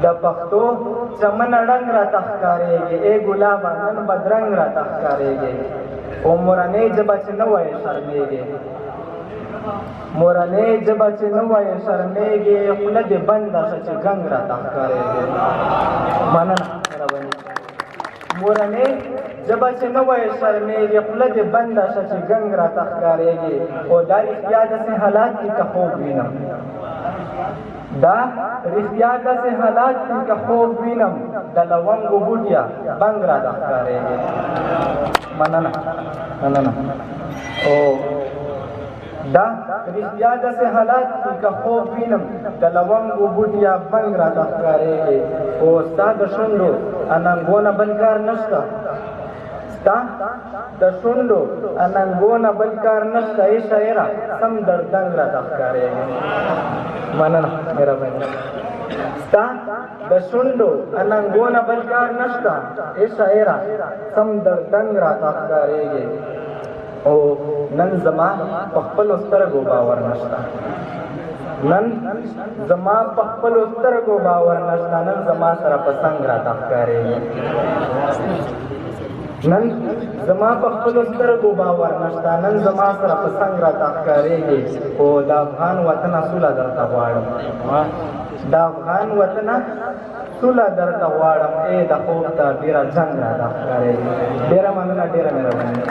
د پښتو چمن ړنګ راته ښکارېږي، ای ګلابه نن بدرنګ راته ښکارېږي. خو مورنۍ ژبه چې نه وایې شرمېږي، مورنۍ ژبه چې نه وایې شرمېږي، خوله دې بنده شه چې ګنګ راته ښکارېږي. مننه مهرباني. مورنۍ ژبه چې نه وایې شرمېږي، خوله دې بنده شه چې ګنګ راته ښکارېږي. خو دا رښتیا داسې حالات دي که خوب وینم، دا رښتیا داسې حالات دي که خوب وینم، د لونګو بوټیه بنګ راته ښکارېږي. مننه مننه. او دا رښتیا داسې حالات دي که خوب وینم، د لونګو بوټیه بنګ راته ښکارېږي. خو ستا د شونډو اننګونه بل کار نشته، ستا د شونډو اننګونه بل کار نشته، ای شاعره سم دردنګ راته ښکارېږي. مننه مهرباني. ستا د شونډو اننګونه بل کار نشته، ای شاعره سم دردنګ راته ښکارېږي. او نن زما په خپلو سترګو باور نشته، نن زما په خپلو سترګو باور نشته، نن زما سره په څنګ راته ښکارېږي. نن زما په خپلو سترګو باور نشته، نن زما سره په څنګ راته ښکارېږي. خو د افغان وطنه سوله درته غواړم، د افغان وطنه سوله درته غواړم، ای د خوب تعبیره جنګ راته ښکارېږي. ډېره مننه، ډېره مهرباني.